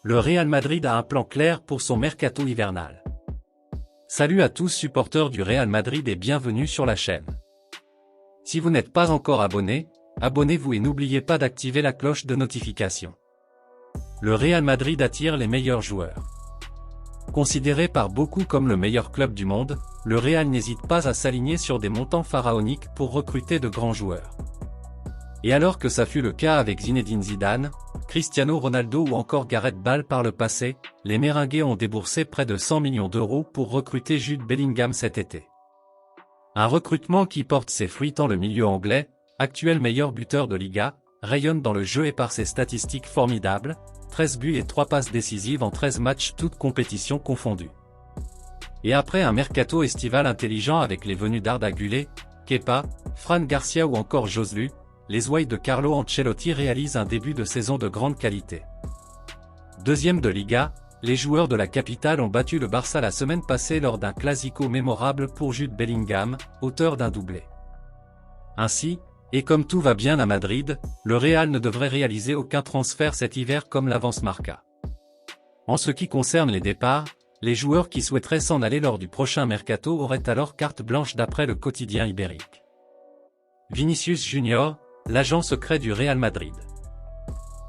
Le Real Madrid a un plan clair pour son mercato hivernal. Salut à tous supporters du Real Madrid et bienvenue sur la chaîne. Si vous n'êtes pas encore abonné, abonnez-vous et n'oubliez pas d'activer la cloche de notification. Le Real Madrid attire les meilleurs joueurs. Considéré par beaucoup comme le meilleur club du monde, le Real n'hésite pas à s'aligner sur des montants pharaoniques pour recruter de grands joueurs. Et alors que ça fut le cas avec Zinedine Zidane, Cristiano Ronaldo ou encore Gareth Bale par le passé, les Merengues ont déboursé près de 100 millions d'euros pour recruter Jude Bellingham cet été. Un recrutement qui porte ses fruits tant le milieu anglais, actuel meilleur buteur de Liga, rayonne dans le jeu et par ses statistiques formidables, 13 buts et 3 passes décisives en 13 matchs toutes compétitions confondues. Et après un mercato estival intelligent avec les venues d'Arda Güler, Kepa, Fran Garcia ou encore Joselu, les ouailles de Carlo Ancelotti réalisent un début de saison de grande qualité. Deuxième de Liga, les joueurs de la capitale ont battu le Barça la semaine passée lors d'un classico mémorable pour Jude Bellingham, auteur d'un doublé. Ainsi, et comme tout va bien à Madrid, le Real ne devrait réaliser aucun transfert cet hiver comme l'avance Marca. En ce qui concerne les départs, les joueurs qui souhaiteraient s'en aller lors du prochain mercato auraient alors carte blanche d'après le quotidien ibérique. Vinicius Junior, l'agent secret du Real Madrid.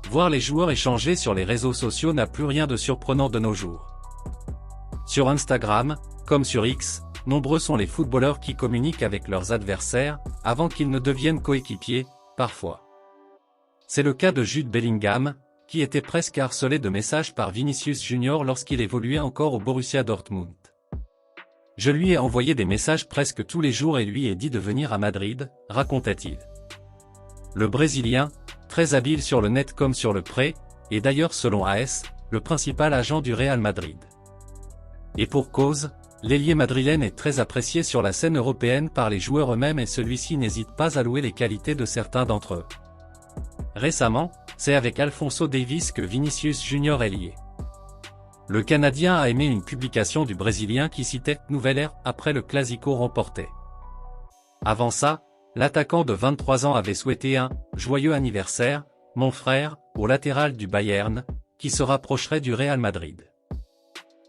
Voir les joueurs échanger sur les réseaux sociaux n'a plus rien de surprenant de nos jours. Sur Instagram, comme sur X, nombreux sont les footballeurs qui communiquent avec leurs adversaires, avant qu'ils ne deviennent coéquipiers, parfois. C'est le cas de Jude Bellingham, qui était presque harcelé de messages par Vinicius Junior lorsqu'il évoluait encore au Borussia Dortmund. Je lui ai envoyé des messages presque tous les jours et lui ai dit de venir à Madrid, raconta-t-il. Le Brésilien, très habile sur le net comme sur le pré, est d'ailleurs selon AS, le principal agent du Real Madrid. Et pour cause, l'ailier madrilène est très apprécié sur la scène européenne par les joueurs eux-mêmes et celui-ci n'hésite pas à louer les qualités de certains d'entre eux. Récemment, c'est avec Alphonso Davies que Vinicius Junior est lié. Le Canadien a aimé une publication du Brésilien qui citait « Nouvelle ère » après le Classico remporté. Avant ça, l'attaquant de 23 ans avait souhaité un « joyeux anniversaire, mon frère » au latéral du Bayern, qui se rapprocherait du Real Madrid.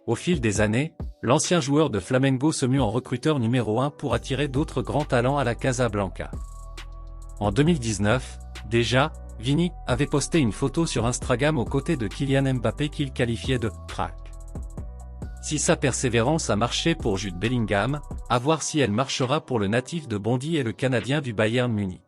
Au fil des années, l'ancien joueur de Flamengo se mue en recruteur numéro 1 pour attirer d'autres grands talents à la Casablanca. En 2019, déjà, Vini avait posté une photo sur Instagram aux côtés de Kylian Mbappé qu'il qualifiait de « crack ». Si sa persévérance a marché pour Jude Bellingham, à voir si elle marchera pour le natif de Bondy et le Canadien du Bayern Munich.